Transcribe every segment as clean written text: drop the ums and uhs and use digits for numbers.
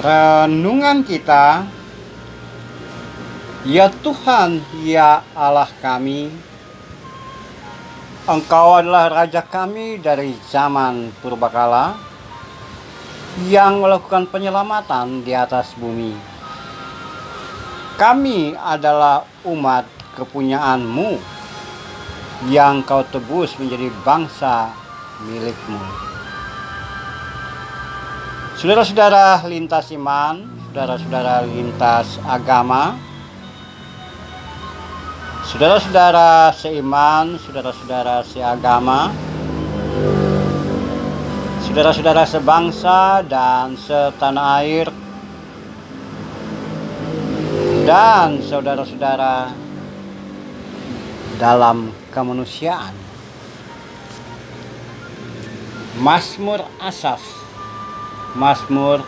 Renungan kita, ya Tuhan, ya Allah kami, Engkau adalah Raja kami dari zaman purbakala yang melakukan penyelamatan di atas bumi. Kami adalah umat kepunyaan-Mu yang Kau tebus menjadi bangsa milik-Mu. Saudara-saudara lintas iman, saudara-saudara lintas agama, saudara-saudara seiman, saudara-saudara seagama, saudara-saudara sebangsa dan setanah air, dan saudara-saudara dalam kemanusiaan. Mazmur Asaf, Mazmur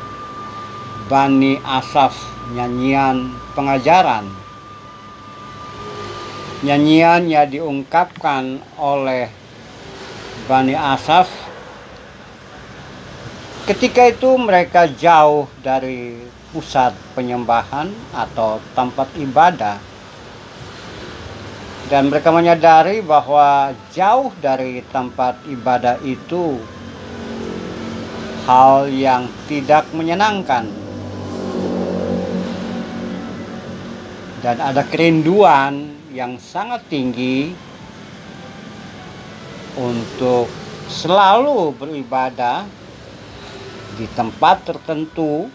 Bani Asaf, nyanyian pengajaran. Nyanyian yang diungkapkan oleh Bani Asaf ketika itu mereka jauh dari pusat penyembahan atau tempat ibadah, dan mereka menyadari bahwa jauh dari tempat ibadah itu hal yang tidak menyenangkan, dan ada kerinduan yang sangat tinggi untuk selalu beribadah di tempat tertentu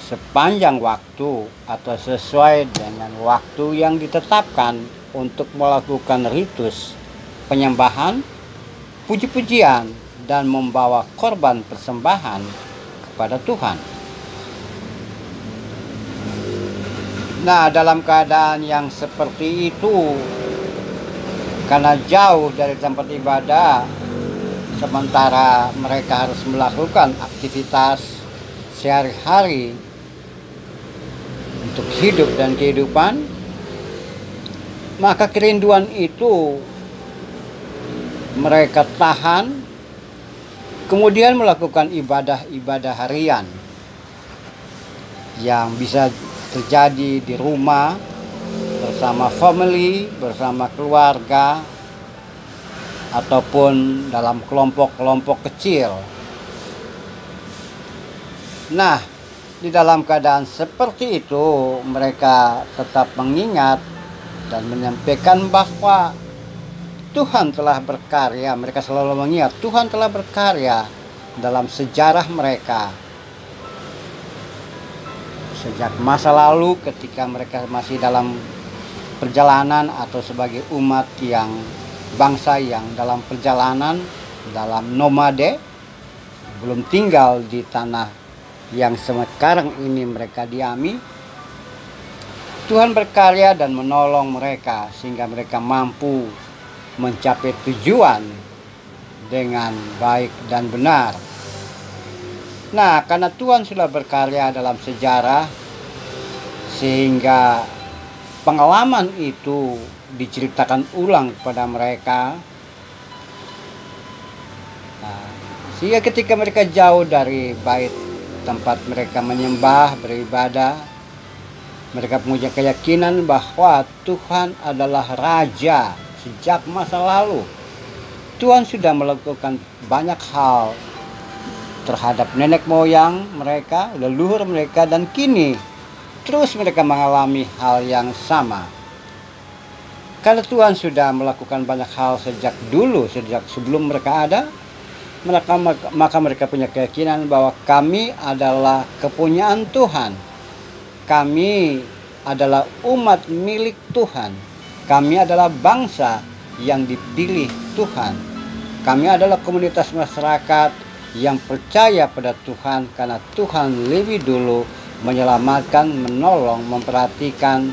sepanjang waktu atau sesuai dengan waktu yang ditetapkan untuk melakukan ritus penyembahan, puji-pujian, dan membawa korban persembahan kepada Tuhan. Nah, dalam keadaan yang seperti itu, karena jauh dari tempat ibadah, sementara mereka harus melakukan aktivitas sehari-hari untuk hidup dan kehidupan, maka kerinduan itu mereka tahan, kemudian melakukan ibadah-ibadah harian yang bisa terjadi di rumah, bersama family, bersama keluarga, ataupun dalam kelompok-kelompok kecil. Nah, di dalam keadaan seperti itu, mereka tetap mengingat dan menyampaikan bahwa Tuhan telah berkarya. Mereka selalu mengingat Tuhan telah berkarya dalam sejarah mereka. Sejak masa lalu ketika mereka masih dalam perjalanan atau sebagai umat yang bangsa yang dalam perjalanan, dalam nomade, belum tinggal di tanah yang sekarang ini mereka diami, Tuhan berkarya dan menolong mereka sehingga mereka mampu mencapai tujuan dengan baik dan benar. Nah, karena Tuhan sudah berkarya dalam sejarah, sehingga pengalaman itu diceritakan ulang kepada mereka. Nah, sehingga ketika mereka jauh dari bait tempat mereka menyembah, beribadah, mereka punya keyakinan bahwa Tuhan adalah Raja. Sejak masa lalu Tuhan sudah melakukan banyak hal terhadap nenek moyang mereka, leluhur mereka, dan kini terus mereka mengalami hal yang sama. Karena Tuhan sudah melakukan banyak hal sejak dulu, sejak sebelum mereka ada, maka mereka punya keyakinan bahwa kami adalah kepunyaan Tuhan. Kami adalah umat milik Tuhan. Kami adalah bangsa yang dipilih Tuhan. Kami adalah komunitas masyarakat yang percaya pada Tuhan karena Tuhan lebih dulu menyelamatkan, menolong, memperhatikan,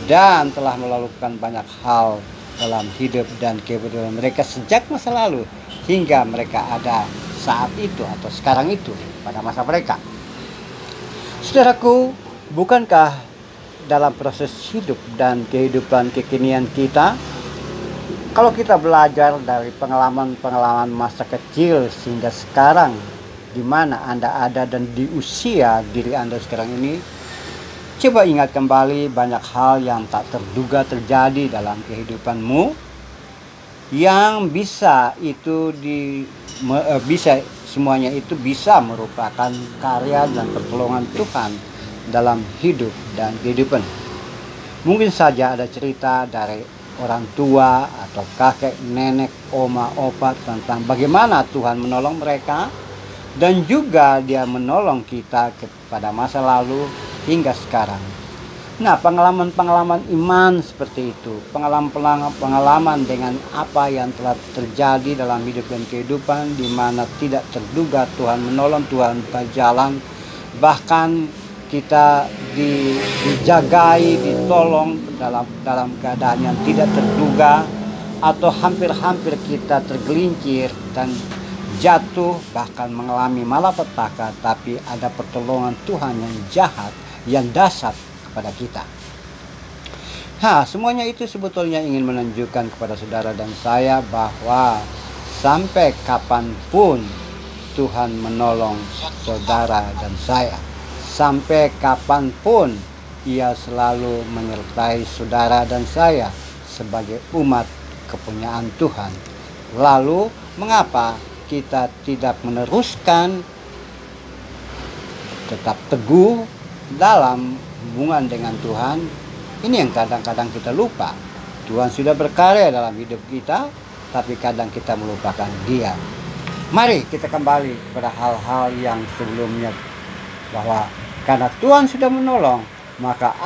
dan telah melakukan banyak hal dalam hidup dan kehidupan mereka sejak masa lalu hingga mereka ada saat itu atau sekarang itu pada masa mereka. Saudaraku, bukankah dalam proses hidup dan kehidupan kekinian kita, kalau kita belajar dari pengalaman-pengalaman masa kecil sehingga sekarang di mana Anda ada dan di usia diri Anda sekarang ini, coba ingat kembali banyak hal yang tak terduga terjadi dalam kehidupanmu yang semuanya itu bisa merupakan karya dan pertolongan Tuhan dalam hidup dan kehidupan. Mungkin saja ada cerita dari orang tua atau kakek, nenek, oma, opa tentang bagaimana Tuhan menolong mereka dan juga Dia menolong kita pada masa lalu hingga sekarang. Nah, pengalaman-pengalaman iman seperti itu, pengalaman dengan apa yang telah terjadi dalam hidup dan kehidupan, di mana tidak terduga Tuhan menolong, Tuhan buka jalan, bahkan kita dijagai, ditolong dalam keadaan yang tidak terduga, atau hampir-hampir kita tergelincir dan jatuh, bahkan mengalami malapetaka, tapi ada pertolongan Tuhan yang jahat, yang dahsyat kepada kita. Semuanya itu sebetulnya ingin menunjukkan kepada saudara dan saya bahwa sampai kapanpun Tuhan menolong saudara dan saya. Sampai kapanpun Ia selalu menyertai saudara dan saya sebagai umat kepunyaan Tuhan. Lalu mengapa kita tidak meneruskan tetap teguh dalam hubungan dengan Tuhan? Ini yang kadang-kadang kita lupa. Tuhan sudah berkarya dalam hidup kita, tapi kadang kita melupakan Dia. Mari kita kembali kepada hal-hal yang sebelumnya, bahwa karena Tuhan sudah menolong, maka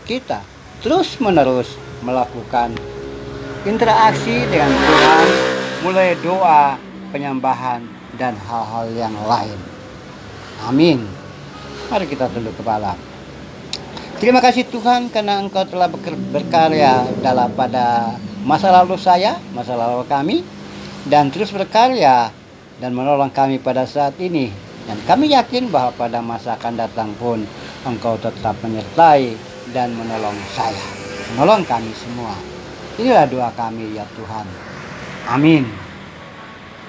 kita terus menerus melakukan interaksi dengan Tuhan, mulai doa, penyembahan, dan hal-hal yang lain. Amin. Mari kita tunduk kepala. Terima kasih Tuhan, karena Engkau telah berkarya pada masa lalu saya, masa lalu kami, dan terus berkarya dan menolong kami pada saat ini. Dan kami yakin bahwa pada masa akan datang pun Engkau tetap menyertai dan menolong saya, menolong kami semua. Inilah doa kami ya Tuhan. Amin.